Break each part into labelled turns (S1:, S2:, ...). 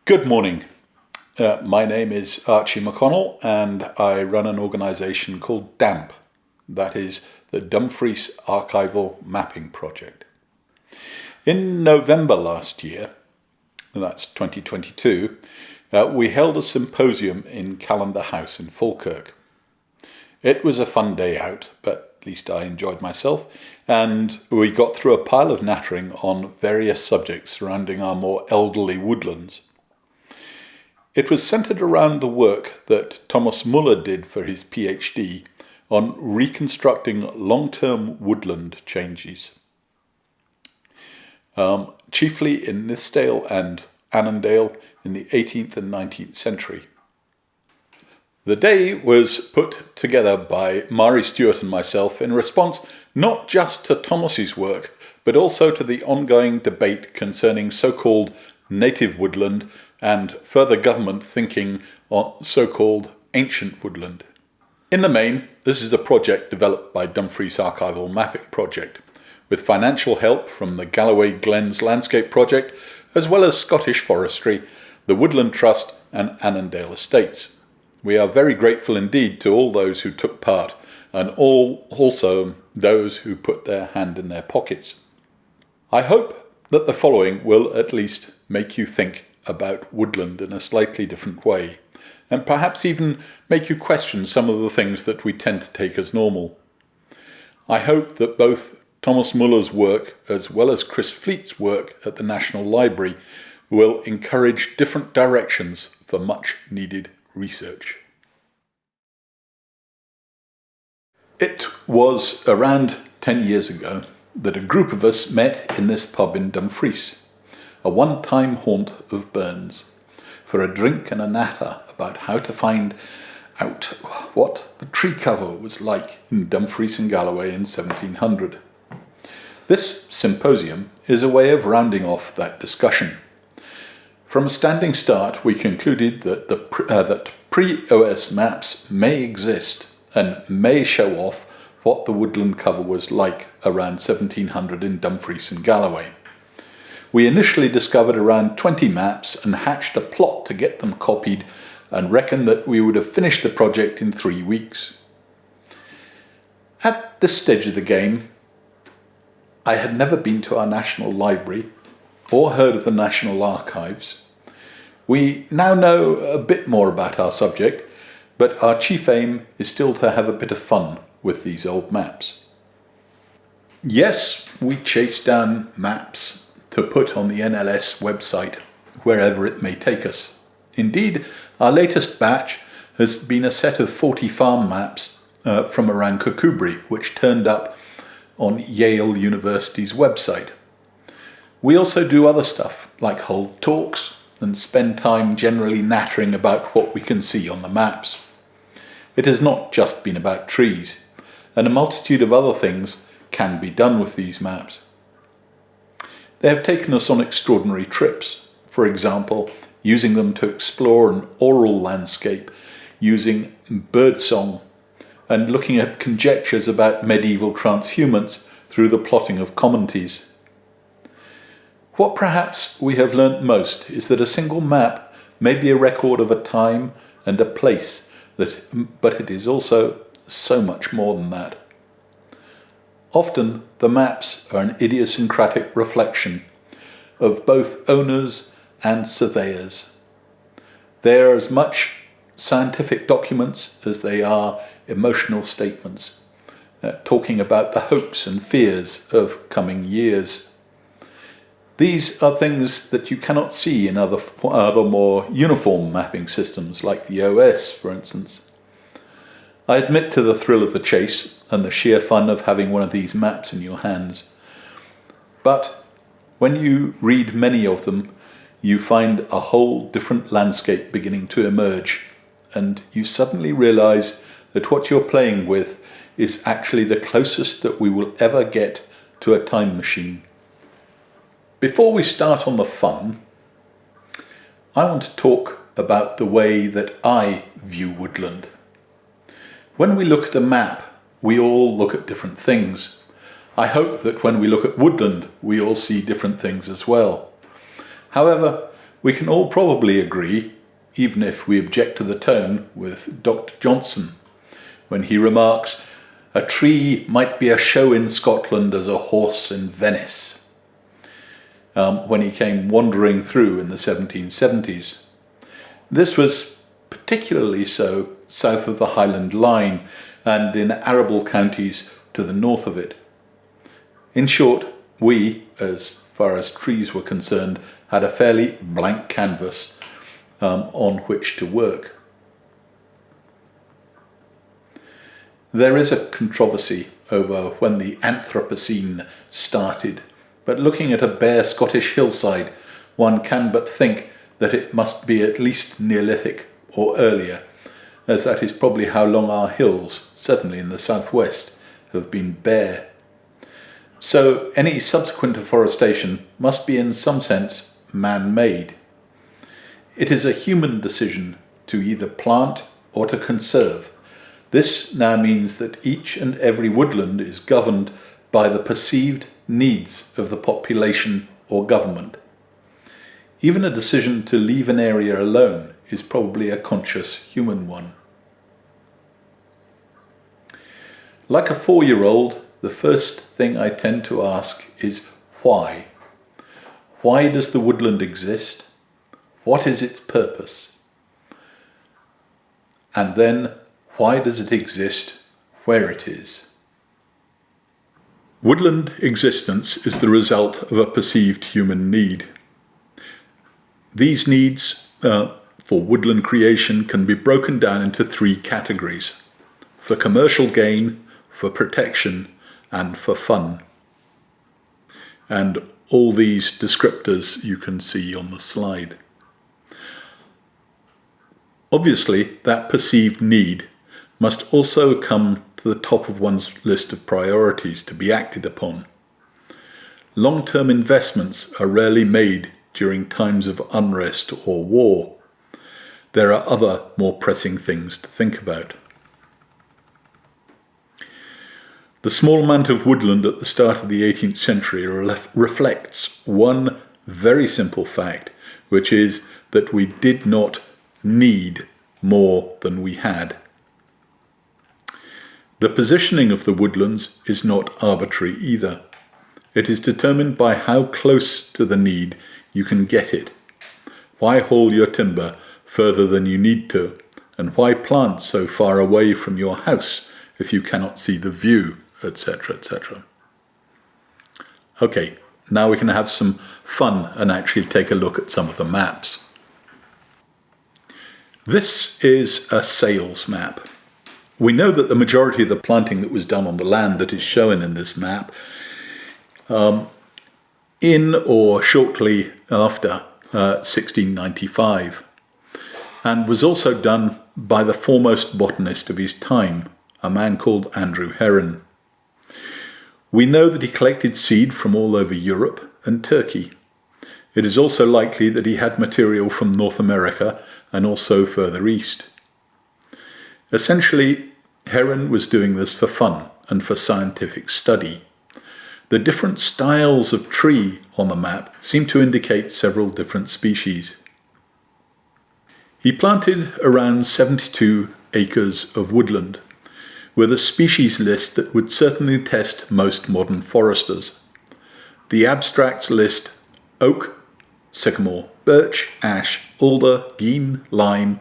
S1: Good morning. My name is Archie McConnell and I run an organisation called DAMP, that is the Dumfries Archival Mapping Project. In November last year, that's 2022, we held a symposium in Calendar House in Falkirk. It was a fun day out, but at least I enjoyed myself, and we got through a pile of nattering on various subjects surrounding our more elderly woodlands. It was centred around the work that Thomas Muller did for his PhD on reconstructing long-term woodland changes, chiefly in Nithsdale and Annandale in the 18th and 19th century. The day was put together by Mari Stewart and myself in response not just to Thomas's work, but also to the ongoing debate concerning so-called native woodland and further government thinking on so-called ancient woodland. In the main, this is a project developed by Dumfries Archival Mapping Project, with financial help from the Galloway Glens Landscape Project, as well as Scottish Forestry, the Woodland Trust and Annandale Estates. We are very grateful indeed to all those who took part, and also those who put their hand in their pockets. I hope that the following will at least make you think about woodland in a slightly different way, and perhaps even make you question some of the things that we tend to take as normal. I hope that both Thomas Muller's work as well as Chris Fleet's work at the National Library will encourage different directions for much needed research. It was around 10 years ago that a group of us met in this pub in Dumfries, a one-time haunt of Burns, for a drink and a natter about how to find out what the tree cover was like in Dumfries and Galloway in 1700. This symposium is a way of rounding off that discussion. From a standing start, we concluded that that pre-OS maps may exist and may show off what the woodland cover was like around 1700 in Dumfries and Galloway. We initially discovered around 20 maps and hatched a plot to get them copied and reckoned that we would have finished the project in 3 weeks. At this stage of the game, I had never been to our National Library or heard of the National Archives. We now know a bit more about our subject, but our chief aim is still to have a bit of fun with these old maps. Yes, we chase down maps to put on the NLS website, wherever it may take us. Indeed, our latest batch has been a set of 40 farm maps from around Kirkcudbright, which turned up on Yale University's website. We also do other stuff, like hold talks and spend time generally nattering about what we can see on the maps. It has not just been about trees, and a multitude of other things can be done with these maps. They have taken us on extraordinary trips, for example, using them to explore an oral landscape, using birdsong, and looking at conjectures about medieval transhumance through the plotting of commentaries. What perhaps we have learnt most is that a single map may be a record of a time and a place, but it is also so much more than that. Often the maps are an idiosyncratic reflection of both owners and surveyors. They are as much scientific documents as they are emotional statements, talking about the hopes and fears of coming years. These are things that you cannot see in other more uniform mapping systems like the OS, for instance. I admit to the thrill of the chase and the sheer fun of having one of these maps in your hands. But when you read many of them, you find a whole different landscape beginning to emerge, and you suddenly realize that what you're playing with is actually the closest that we will ever get to a time machine. Before we start on the fun, I want to talk about the way that I view woodland. When we look at a map, we all look at different things. I hope that when we look at woodland, we all see different things as well. However, we can all probably agree, even if we object to the tone, with Dr. Johnson when he remarks, "A tree might be a show in Scotland as a horse in Venice," when he came wandering through in the 1770s. This was particularly so south of the Highland Line and in arable counties to the north of it. In short, we, as far as trees were concerned, had a fairly blank canvas on which to work. There is a controversy over when the Anthropocene started, but looking at a bare Scottish hillside, one can but think that it must be at least Neolithic or earlier, as that is probably how long our hills, certainly in the southwest, have been bare. So any subsequent afforestation must be in some sense man-made. It is a human decision to either plant or to conserve. This now means that each and every woodland is governed by the perceived needs of the population or government. Even a decision to leave an area alone is probably a conscious human one. Like a 4-year-old, the first thing I tend to ask is why? Why does the woodland exist? What is its purpose? And then, why does it exist where it is? Woodland existence is the result of a perceived human need. These needs for woodland creation can be broken down into 3 categories: for commercial gain, for protection, and for fun. And all these descriptors you can see on the slide. Obviously, that perceived need must also come to the top of one's list of priorities to be acted upon. Long-term investments are rarely made during times of unrest or war. There are other more pressing things to think about. The small amount of woodland at the start of the 18th century reflects one very simple fact, which is that we did not need more than we had. The positioning of the woodlands is not arbitrary either. It is determined by how close to the need you can get it. Why haul your timber further than you need to? And why plant so far away from your house if you cannot see the view, etc., etc. Okay, now we can have some fun and actually take a look at some of the maps. This is a sales map. We know that the majority of the planting that was done on the land that is shown in this map in or shortly after 1695, and was also done by the foremost botanist of his time, a man called Andrew Heron. We know that he collected seed from all over Europe and Turkey. It is also likely that he had material from North America and also further east. Essentially, Heron was doing this for fun and for scientific study. The different styles of tree on the map seem to indicate several different species. He planted around 72 acres of woodland, with a species list that would certainly test most modern foresters. The abstracts list oak, sycamore, birch, ash, alder, gean, lime,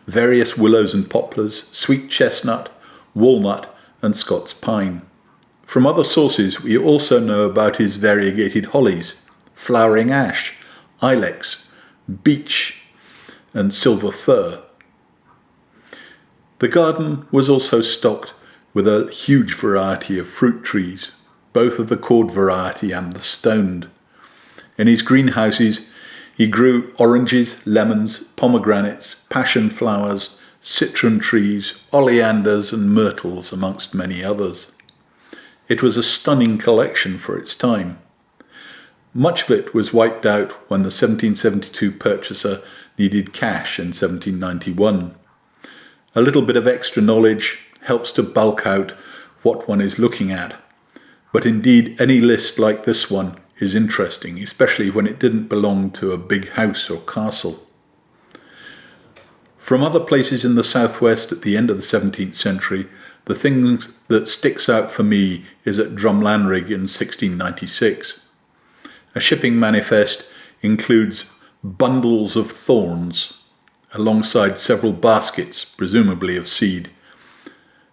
S1: various willows and poplars, sweet chestnut, walnut, and Scots pine. From other sources, we also know about his variegated hollies, flowering ash, ilex, beech, and silver fir. The garden was also stocked with a huge variety of fruit trees, both of the cord variety and the stoned. In his greenhouses, he grew oranges, lemons, pomegranates, passion flowers, citron trees, oleanders and myrtles, amongst many others. It was a stunning collection for its time. Much of it was wiped out when the 1772 purchaser needed cash in 1791. A little bit of extra knowledge helps to bulk out what one is looking at, but indeed any list like this one is interesting, especially when it didn't belong to a big house or castle. From other places in the southwest at the end of the 17th century, the thing that sticks out for me is at Drumlanrig in 1696. A shipping manifest includes bundles of thorns alongside several baskets, presumably of seed,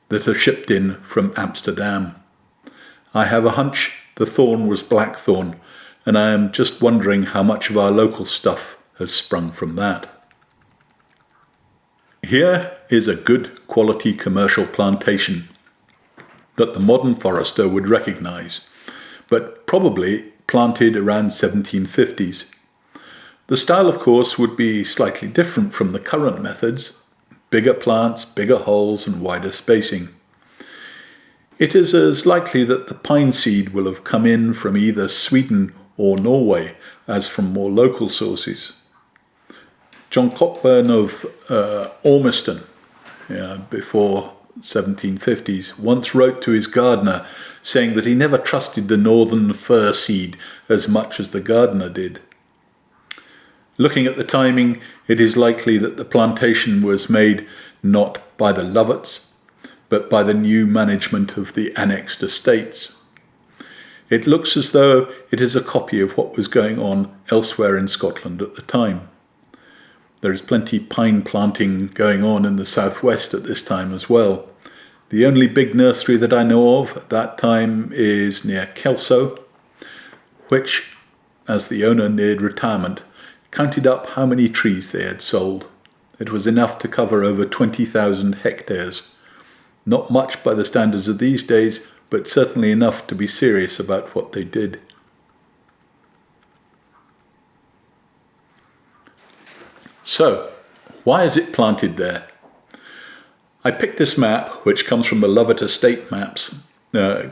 S1: that are shipped in from Amsterdam. I have a hunch the thorn was blackthorn, and I am just wondering how much of our local stuff has sprung from that. Here is a good quality commercial plantation that the modern forester would recognise, but probably planted around 1750s. The style, of course, would be slightly different from the current methods: bigger plants, bigger holes and wider spacing. It is as likely that the pine seed will have come in from either Sweden or Norway as from more local sources. John Cockburn of Ormiston, before 1750s, once wrote to his gardener saying that he never trusted the northern fir seed as much as the gardener did. Looking at the timing, it is likely that the plantation was made not by the Lovetts, but by the new management of the annexed estates. It looks as though it is a copy of what was going on elsewhere in Scotland at the time. There is plenty pine planting going on in the southwest at this time as well. The only big nursery that I know of at that time is near Kelso, which, as the owner neared retirement, counted up how many trees they had sold. It was enough to cover over 20,000 hectares. Not much by the standards of these days, but certainly enough to be serious about what they did. So, why is it planted there? I picked this map, which comes from the Lovat Estate maps,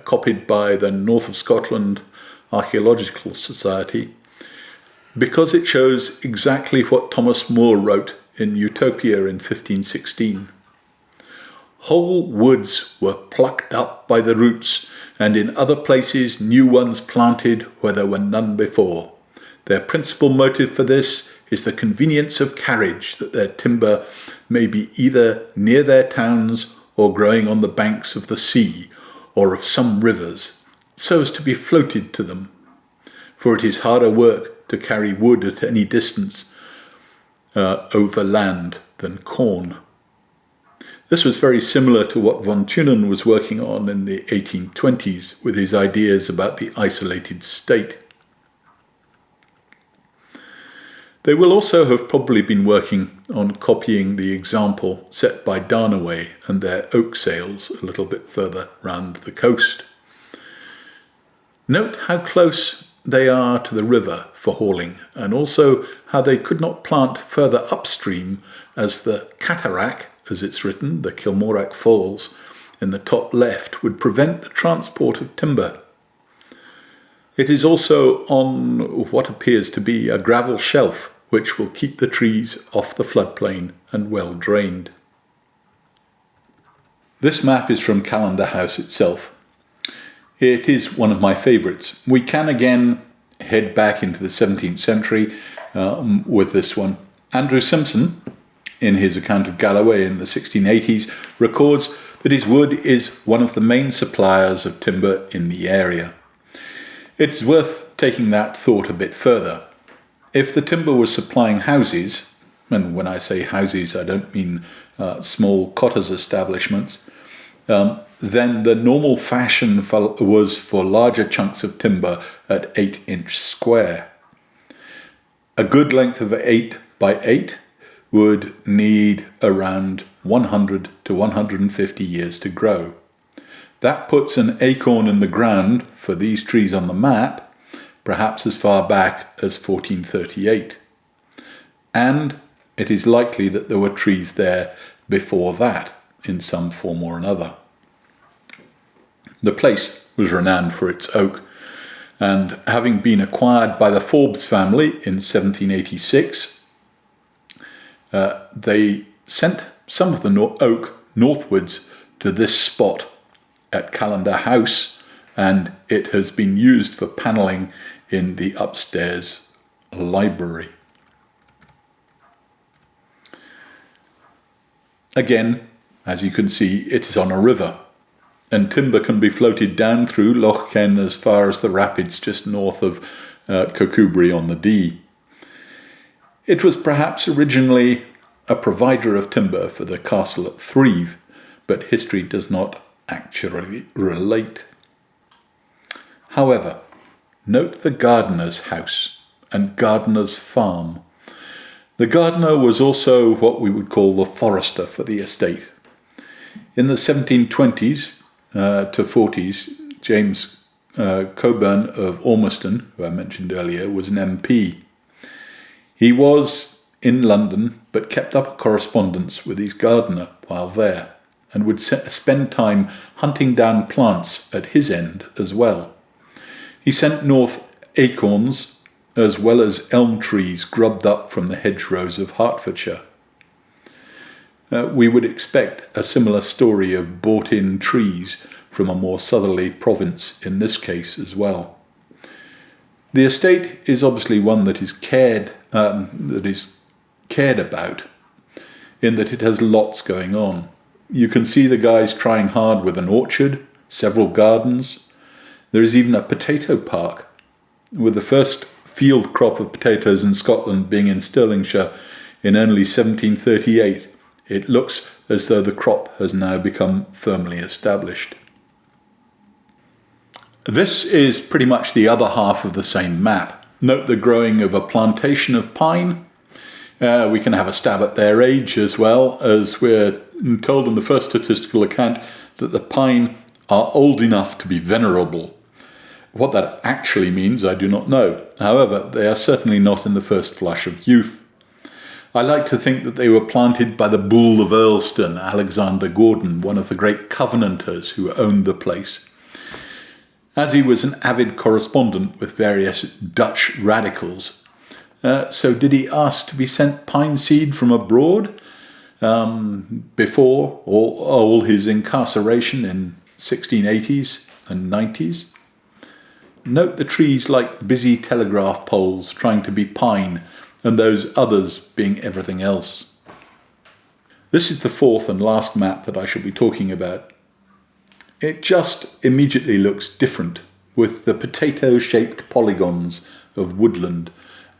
S1: copied by the North of Scotland Archaeological Society, because it shows exactly what Thomas More wrote in Utopia in 1516. Whole woods were plucked up by the roots, and in other places new ones planted where there were none before. Their principal motive for this is the convenience of carriage, that their timber may be either near their towns or growing on the banks of the sea or of some rivers, so as to be floated to them. For it is harder work to carry wood at any distance over land than corn. This was very similar to what von Thunen was working on in the 1820s with his ideas about the isolated state. They will also have probably been working on copying the example set by Darnaway and their oak sales a little bit further round the coast. Note how close they are to the river for hauling, and also how they could not plant further upstream, as the cataract, as it's written, the Kilmorach Falls, in the top left, would prevent the transport of timber. It is also on what appears to be a gravel shelf, which will keep the trees off the floodplain and well drained. This map is from Callander House itself. It is one of my favourites. We can again head back into the 17th century with this one. Andrew Simpson, in his account of Galloway in the 1680s, records that his wood is one of the main suppliers of timber in the area. It's worth taking that thought a bit further. If the timber was supplying houses, and when I say houses I don't mean small cotters establishments, then the normal fashion was for larger chunks of timber at 8-inch square. A good length of 8 by 8 would need around 100 to 150 years to grow. That puts an acorn in the ground for these trees on the map perhaps as far back as 1438. And it is likely that there were trees there before that in some form or another. The place was renowned for its oak, and having been acquired by the Forbes family in 1786, they sent some of the oak northwards to this spot at Callander House, and it has been used for panelling in the upstairs library. Again, as you can see, it is on a river, and timber can be floated down through Loch Ken as far as the rapids just north of Kirkcudbright on the Dee. It was perhaps originally a provider of timber for the castle at Thrieve, but history does not actually relate. However, note the gardener's house and gardener's farm. The gardener was also what we would call the forester for the estate. In the 1720s to 40s, James Coburn of Ormiston, who I mentioned earlier, was an MP. He was in London, but kept up a correspondence with his gardener while there, and would spend time hunting down plants at his end as well. He sent north acorns, as well as elm trees grubbed up from the hedgerows of Hertfordshire. We would expect a similar story of bought-in trees from a more southerly province in this case as well. The estate is obviously one that is cared about, in that it has lots going on. You can see the guys trying hard with an orchard, several gardens. There is even a potato park, with the first field crop of potatoes in Scotland being in Stirlingshire in only 1738. It looks as though the crop has now become firmly established. This is pretty much the other half of the same map. Note the growing of a plantation of pine. We can have a stab at their age as well, as we're told in the first statistical account that the pine are old enough to be venerable. What that actually means, I do not know. However, they are certainly not in the first flush of youth. I like to think that they were planted by the Bull of Earlston, Alexander Gordon, one of the great Covenanters who owned the place. As he was an avid correspondent with various Dutch radicals, so did he ask to be sent pine seed from abroad before all his incarceration in 1680s and 90s? Note the trees like busy telegraph poles trying to be pine, and those others being everything else. This is the fourth and last map that I shall be talking about. It just immediately looks different, with the potato-shaped polygons of woodland,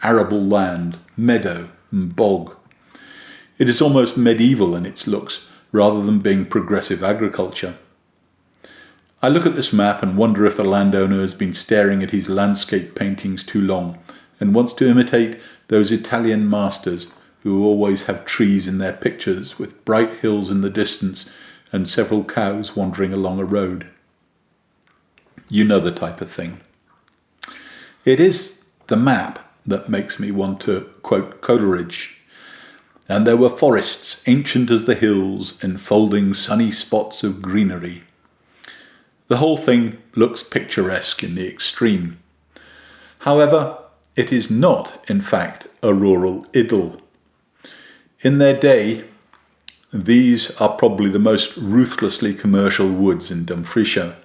S1: arable land, meadow and bog. It is almost medieval in its looks, rather than being progressive agriculture. I look at this map and wonder if the landowner has been staring at his landscape paintings too long and wants to imitate those Italian masters who always have trees in their pictures with bright hills in the distance and several cows wandering along a road. You know the type of thing. It is the map that makes me want to quote Coleridge. And there were forests ancient as the hills, enfolding sunny spots of greenery. The whole thing looks picturesque in the extreme. However, it is not, in fact, a rural idyll. In their day, these are probably the most ruthlessly commercial woods in Dumfriesshire.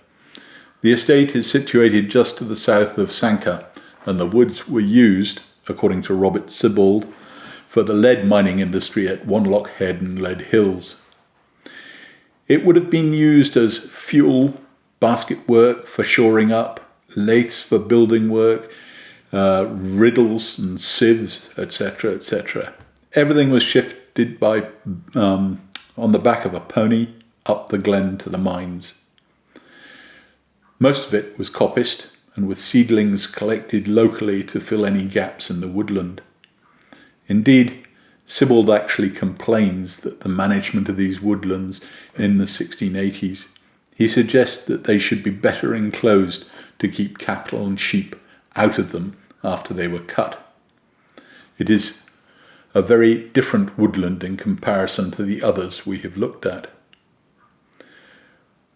S1: The estate is situated just to the south of Sanquhar, and the woods were used, according to Robert Sibbald, for the lead mining industry at Wanlock Head and Lead Hills. It would have been used as fuel, basket work for shoring up, lathes for building work, riddles and sieves, etc., etc. Everything was shifted by on the back of a pony up the glen to the mines. Most of it was coppiced, and with seedlings collected locally to fill any gaps in the woodland. Indeed, Sibbald actually complains that the management of these woodlands in the 1680s, he suggests that they should be better enclosed to keep cattle and sheep out of them after they were cut. It is a very different woodland in comparison to the others we have looked at.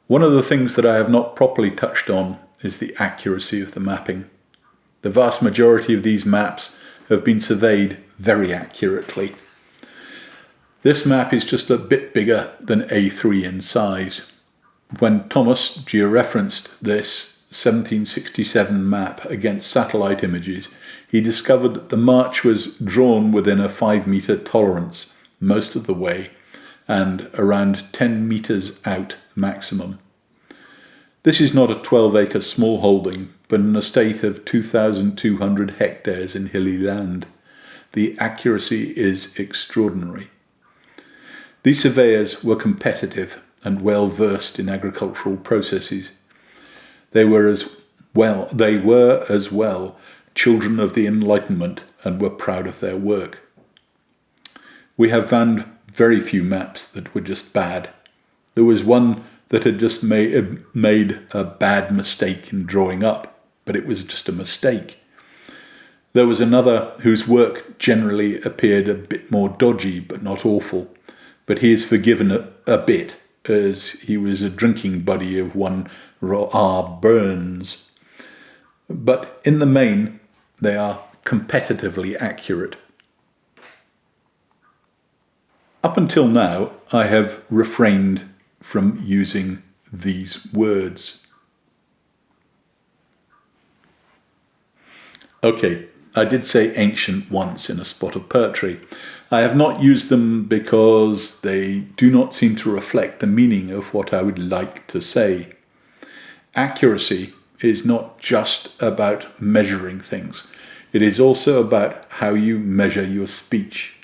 S1: One of the things that I have not properly touched on is the accuracy of the mapping. The vast majority of these maps have been surveyed very accurately. This map is just a bit bigger than A3 in size. When Thomas georeferenced this 1767 map against satellite images, he discovered that the march was drawn within a 5-metre tolerance most of the way and around 10 metres out maximum. This is not a 12-acre small holding, but an estate of 2,200 hectares in hilly land. The accuracy is extraordinary. These surveyors were competitive and well versed in agricultural processes. They were as well children of the Enlightenment and were proud of their work. We have found very few maps that were just bad. There was one that had just made a bad mistake in drawing up, but it was just a mistake. There was another whose work generally appeared a bit more dodgy, but not awful. But he is forgiven a bit, as he was a drinking buddy of one R. Burns. But in the main, they are competitively accurate. Up until now, I have refrained from using these words. Okay, I did say ancient once in a spot of poetry. I have not used them because they do not seem to reflect the meaning of what I would like to say. Accuracy is not just about measuring things. It is also about how you measure your speech.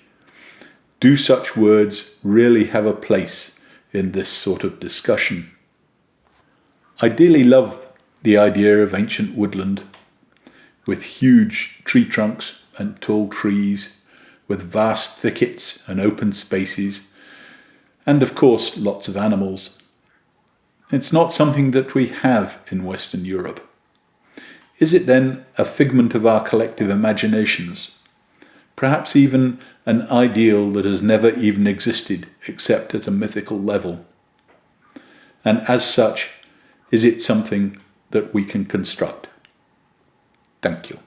S1: Do such words really have a place in this sort of discussion? I dearly love the idea of ancient woodland, with huge tree trunks and tall trees, with vast thickets and open spaces, and of course lots of animals. It's not something that we have in Western Europe. Is it then a figment of our collective imaginations? Perhaps even an ideal that has never even existed except at a mythical level? And as such, is it something that we can construct? Thank you.